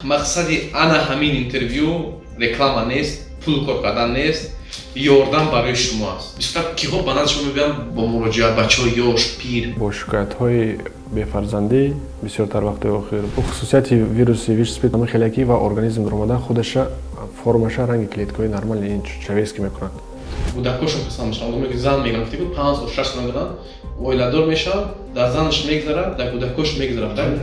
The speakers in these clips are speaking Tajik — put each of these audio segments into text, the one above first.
мақсади ана ҳамин интервю реклама нест, пул кор кардан нест, ёрдам барои шумо аст. Бисёр киҳо ба назар шумо мебиёянд бо муроҷиат, бачаҳои ёш, пир бо шикоятҳои бефарзандӣ бисёртар вақтои охир бо хусусияти вируси ВИЧ-СПИД хелякӣ ва организм ромада худаша формаша ранги клеткаҳои нормали человечески мекунад. кӯдакошон хисоб мешаванд. Одаме ки зан мегиранд, фикр кун 5 ё 6 сол мегиранд, оиладор мешавад, дар занаш мегзарад, дар кӯдакош мегзарад.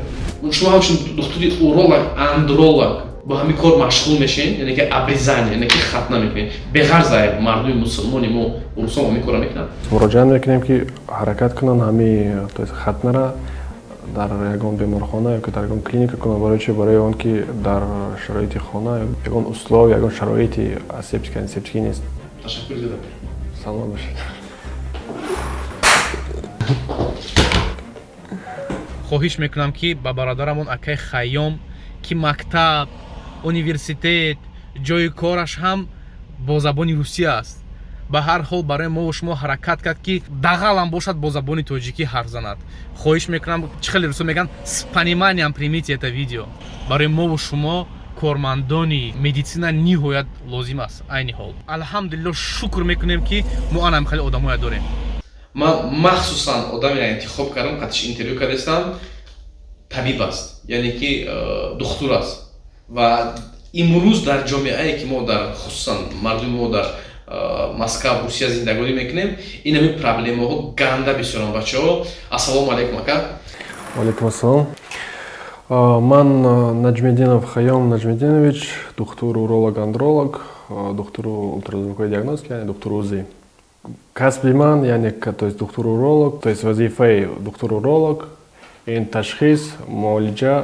Шумо ҳамчун духтури уролог, андролог با همین کار مشغول میشین، یعنی که ابریزن، یعنی که ختنه میکنین. به غرض مردم مسلمانی ما روسا همین کارا میکنن. مراجعه میکنیم که حرکت کنن همین تو ختنه را در یگان بیمارخانه یا که در یگان کلینیک کنن برای چه برای اون که در شرایط خانه یگان اصلاح یگان شرایط اسپتیکی نیست. تشکر زیاد. سلام باشید. خواهش میکنم که با برادرمون اکای خیام که مکتب университет ҷои кораш ҳам бо забони русия аст. ба ҳар ҳол барои мо ва шумо ҳаракат кард ки дағалам бошад бо забони тоҷикӣ ҳарф занад. хоҳиш мекунам чӣ хеле русо мегӯянд с пониманием примите это видео. барои мо ва шумо кормандони медисина ниҳоят лозим аст. айни ҳол алҳамдулилло шукр мекунем ки мо анам хеле одамоя дорем. ман махсусан одамеро интихоб кардам, қатиш интервю кардастам, табиб аст, яъне ки духтур аст. ва имрӯз дар ҷомеае ки мо дар хусусан мардуми мо дар Москва, Русия зиндагонӣ мекунем, ин ҳамин проблемаҳо ганда бисёранд бачаҳо. Ассалому алайкум ака. Алейкум ассалом. Ман Наҷмиддинов Хаём Наҷмиддинович, духтур уролог-андролог, духтур ультразвуковой диагностики, яъне духтур УЗИ. Касби ман, яъне то есть духтур уролог, то есть вазифаи духтур уролог, ин ташхис, муолиҷаи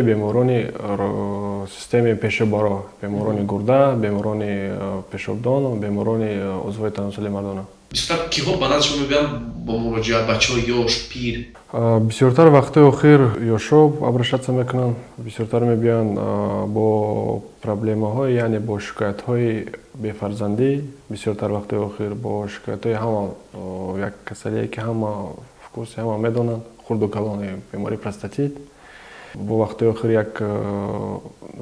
беморони системаи пешобаро, беморони гурда, беморони пешобдон, беморони узвҳои таносули мардона. Бисёртар киҳо ба назар шумо мебиёянд бо муроҷиат, бачаҳои ёш, пир? Бисёртар вақтои охир ёшо обращаться мекунанд, бисёртар мебиёянд бо проблемаҳои, яъне бо шикоятҳои бефарзандӣ, бисёртар вақтои охир бо шикоятҳои ҳама як касалие ки ҳама курси ҳама медонанд, хурду калони бемории простатит. Бо вақтои охир як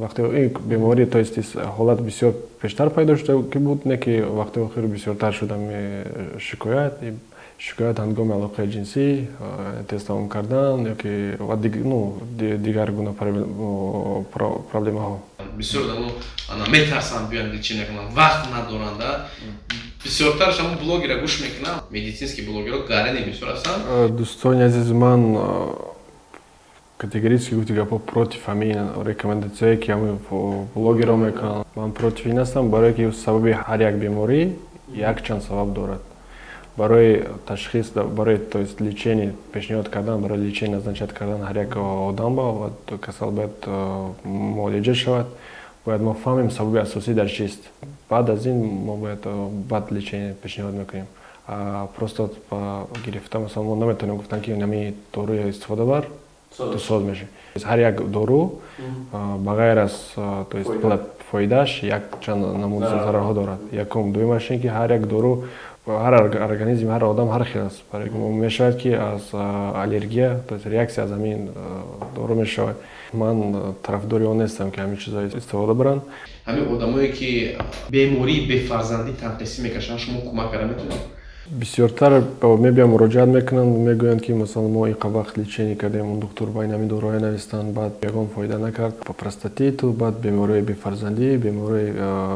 вақтои беморӣ, то есть ҳолат бисёр пештар пайдо шуда ки буд, не ки вақтои охир бисёртар шуда шикоят ҳангоми алоқаи ҷинсӣ, тестовом кардан ёки дигар гуна проблемаҳо. Бисёр одамон метарсанд биёянд лечение кунанд, вақт надоранд. бисёртар шумо блогера гӯш мекунам, медицински блогерҳо гарани бисёр ҳастанд. Дӯстони азизи ман категорически гуфти гапҳо против ҳамин рекомендатсияе ки ҳамин блогерҳо мекунанд. Ман против ин ҳастам, барое ки сабаби ҳар як беморӣ якчанд сабаб дорад. барои ташхис, барои то есть лечение пешниҳод кардан, барои лечение назначат кардан ҳар як одам ва касал бояд муолиҷа шавад. Бояд мо фаҳмем сабаби асосӣ дар чист. Баъд аз ин мо бояд баъд лечение пешниҳод мекунем. Просто гирифта масалан мо наметавонем гуфтан ки ҳамин доруи истифода бар то соз мешавад. ҳар як дору ба ғайр аз то есть фоидааш якчанд намуди зарарҳо дорад. Якум дуюмаш ин ки ҳар як дору ҳар организми ҳар одам ҳар хел аст. Мешавад ки аз аллергия, то есть реаксия аз ҳамин дору мешавад. Ман тарафдори он нестам ки ҳамин чиза истифода баранд. ҳамин одамое ки бемории бефарзандӣ танқисӣ мекашанд, шумо кӯмак карда метавонед? бисёртар мебиям муроҷиат мекунанд, мегӯянд ки масалан мо ин вақт лечение кардем, он доктор ба ин ҳамин дороҳоя навистанд, баъд ягон фоида накард. По простатиту, баъд бемории бефарзандӣ, бемории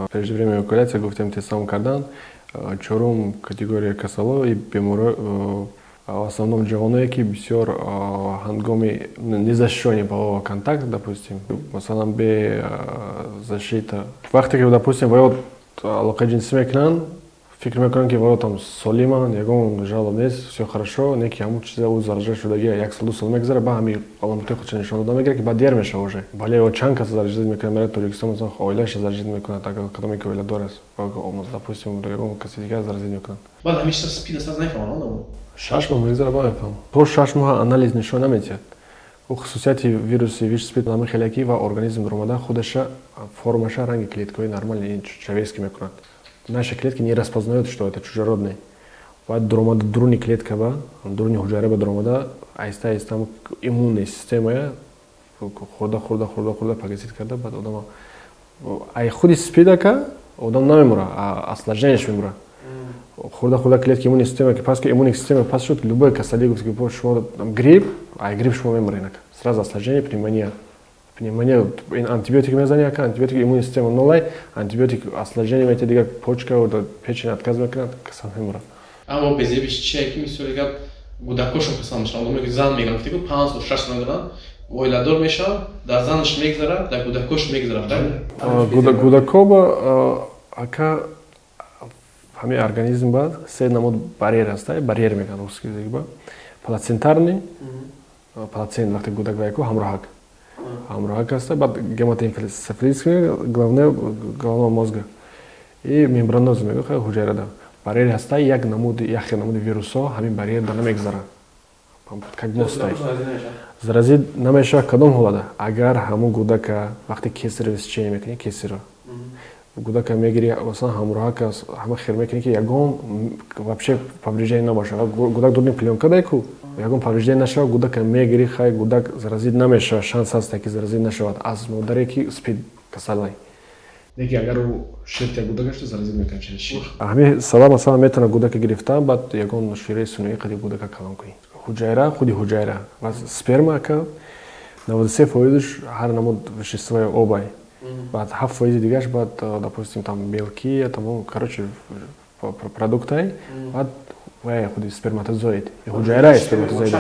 преждевременной эякуляция гуфтем тестовом кардан. Чорум категория касало и бемори в основном ҷавоное ки бисёр ҳангоми незащищёни полового контакта, допустим, масалан бе защита, вақте ки допустим воёд алоқаи ҷинсӣ мекунанд, фикр мекунанд ки воёд там солиманд, ягон жалоб нест, всё хорошо, не ки ҳамун чиза ӯ заражашудагӣ 1 сол 2 сол мегзара, ба ҳамин аломотҳои худша нишон дода мегирад ки баъд дер мешава уже. Вале чанд кас заражидат мекунад, мерад Тоҷикистон, масалан оилааш заражид мекунад, агар кадоме ки оиладор аст, допустим ягон каси дигар заражид мекунад. баъд ҳамин чиза спид аст нафаҳманд. 6 моҳ мегзара ба мефаҳмам. То 6 моҳ анализ нишон намедиҳад. хусусияти вируси ВИЧ-СПИД хелякӣ ва организм ромада худаша формаша ранги клеткаҳои нормали человечески мекунад. Наши клетки не распознают, что это чужеродный. Бояд дуруни клетка ба, дуруни ҳуҷайра ба дромада аҳиста-аҳиста иммунная система хурда пагасид карда, баъд одама ай худи спидака одам намемура, а осложнениеш мемура. Хурда клетки иммунной системы, поскольку иммунная система пас шуд, любой касалик, шумо грипп, ай грипп шумо мемура инак. Сразу осложнение, пневмония. Пневмония, антибиотик мезания, антибиотик иммунная система нолай, антибиотик осложнение мете дига почка, печень отказывает, касал мемура. Аммо безебиш чия ки мисоли гап гудакошон касал мешан, одам зан мегиранд, фикр 5-6 мегиранд, ойладор мешав, дар занш мегзарад, дар гудакош мегзарад, так? Гудакоба, ака ҳамин организм ба се намуд барьер аст, барьер мегӯянд русский язык ба. Плацентарный, плацент вақте гудак ваяку ҳамроҳак. Ҳамроҳак аст, баъд гематоэнцефалитический, головного мозга. И мембраноз мегӯяд ҳуҷайрада. Барьер аст, як намуди вирусҳо ҳамин барьер дар намегзаранд. Как мостай. Заразид намешавад кадом ҳолада? Агар ҳамун гудака вақте кесарево сечение мекунӣ, кесарево. Гудака мегири, масалан ҳамроҳака ҳама хир мекунӣ ки ягон вообще повреждение набошад. Гудак дурни пленка дайку, ягон повреждение нашавад, гудака мегири, хай гудак заразид намешавад, шанс ҳаст ки заразид нашавад аз модаре ки спид касалай. Неки агар ширти гудака шуд заразид мекунад шир. Ҳамин сабаб масалан метавонад гудака гирифтан, баъд ягон шираи сунъӣ қади гудака калон кунӣ. Ҳуҷайра, худи ҳуҷайра. Сперма ка 93% ҳар намуд веществои обай. Баъд 7% дигаш, баъд, допустим, там белки, там, короче, продуктай, баъд худи сперматозоид. Ҳуҷайраи сперматозоид.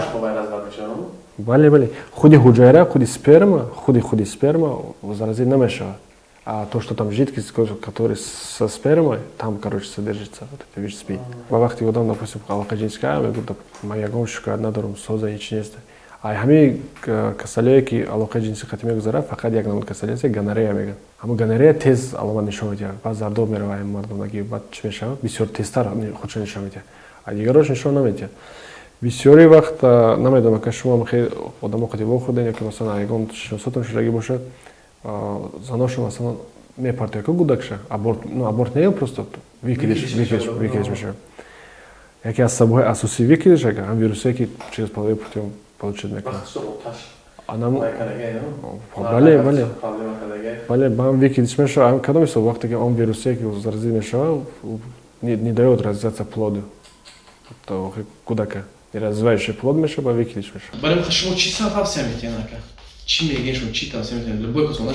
Бале. Худи ҳуҷайра, худи сперма заразид намешавад. А то, что там жидкость, которая со спермой, там, короче, содержится вот это вещь спид. Во вақти одам, допустим, аллокожинская, мегӯяд, ягон шикоят надорам, соза ҳеч нест. А ҳамин касалие ки алоқаи ҷинсӣ қатъӣ мегузарад, фақат як намуд касалие аст, гонорея мегӯянд. Ҳамун гонорея тез аломат нишон медиҳад. Баъд зардоб мерава ин мардумаги, баъд чӣ мешавад? Бисёр тезтар худшо нишон медиҳад. А дигарош нишон намедиҳад. Бисёри вақт намедонам, ка шумо хеле одамо қати вохӯрден, ё ки масалан ягон шиносотон шудагӣ бошад, заношо масалан мепартояд ку гудакша, аборт не просто викидиш мешавад. Яке аз сабабҳои асосии викидиш ҳам вирусие ки через половой путем получат мекунад. Бале, баъд викидиш мешавад, кадом ҳисоб вақте ки он вирусие ки заразид мешавад, не даёт развиваться плоду. То гудака не развивающий плод мешавад, викидиш мешавад. Барем шумо чӣ сабаб тавсия метиҳед ака? Чӣ мегӯяд шумо, чӣ тавсия метиҳед? Любой кас шумо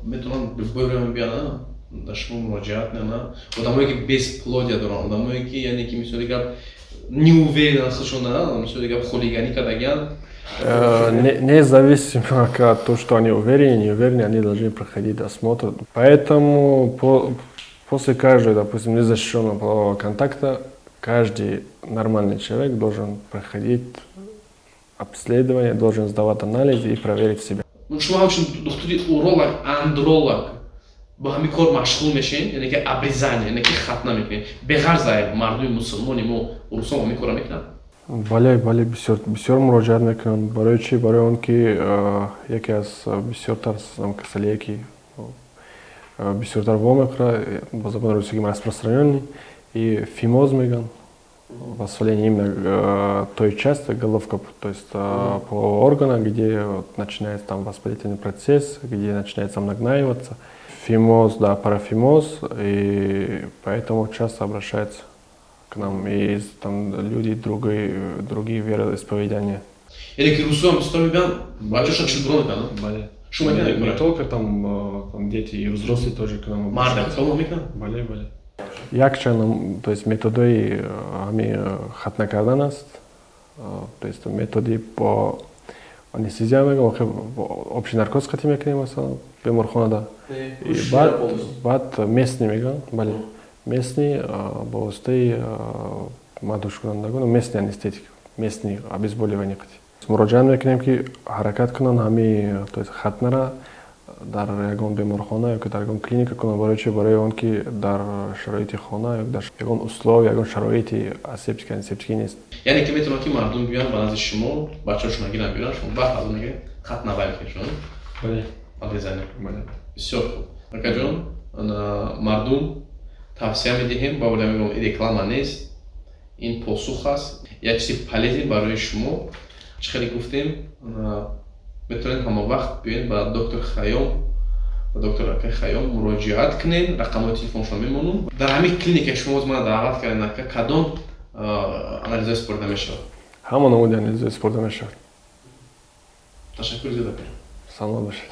метавонанд любой время биёнад, дар шумо муроҷиат мекунанд. Одамое ки бесплодия доранд, одамое ки яъне ки мисоли гап неуверен худшон доранд, мисоли гап хулиганӣ кардагиянд. Независимо от того, что они уверены, не уверены, они должны проходить осмотр. Поэтому после каждого, допустим, незащищенного полового контакта каждый нормальный человек должен проходить обследование, должен сдавать анализы и проверить себя. Шумо ҳамчун духтури уролог, андролог бо ҳамин кор машғул мешен, яъне ки обрезание, яъне ки хатна мекунед. Беғарз мардуми мусулмони мо русон ҳамин кора мекунад? Бале, бисёр муроҷиат мекунанд. Барои чӣ? Барои он ки яке аз бисёртар касалие ки бисёртар вомекра ба забони русиягӣ распространённый и фимоз мегӯянд. Воспаление именно той части головка, то есть по органам, где начинается там воспалительный процесс, где начинается нагнаиваться. Фимоз, да, парафимоз, и поэтому часто обращаются к нам и там люди другие вероисповедания. Или ки русуам стоми бян, бачоша чилдрон бян, бале. Шума не только там дети и взрослые тоже к нам обращаются. Марда, микна? Бале. Якчан, то есть методи ҳами хатна кардан аст, то есть методи по анестезия мегӯянд, общий наркоз қатъӣ мекунем масалан беморхонада. Баъд местни мегӯянд, бале. Местни бо воситаи мадҳушкунандагон, местни анестетик, местни обезболивание қатъӣ. Муроҷиат мекунем ки ҳаракат кунанд ҳами, то есть хатнара дар ягон беморхона ё дар ягон клиника кунанд, барои чӣ? Барои он ки дар шароити хона ё дар ягон условия, ягон шароити асептика, антисептикӣ нест. Яъне ки метавонад ки мардум биёянд ба назди шумо, бачаҳошон гиранд биёранд, шумо баъд аз он мегӯяд хатна вай мекунед шумо? Бале. Обрезание. Бале. Бисёр хуб. Акаҷон, мардум тавсия медиҳем, ба ола мегӯям реклама нест, ин посух аст, як чизи полезен барои шумо. Чӣ хеле гуфтем, метавонед ҳамовақт биёед ба доктор Хайём ва доктор Акай Хайём муроҷиат кунед. Рақамои телефоншон мемонам. Дар ҳамин клиникаи шумо оз мана даъват карданд ка кадом анализа спорда мешавад? ҳама намуди анализа спорда мешавад. Ташаккур зиёда кунед. Саломат бошед.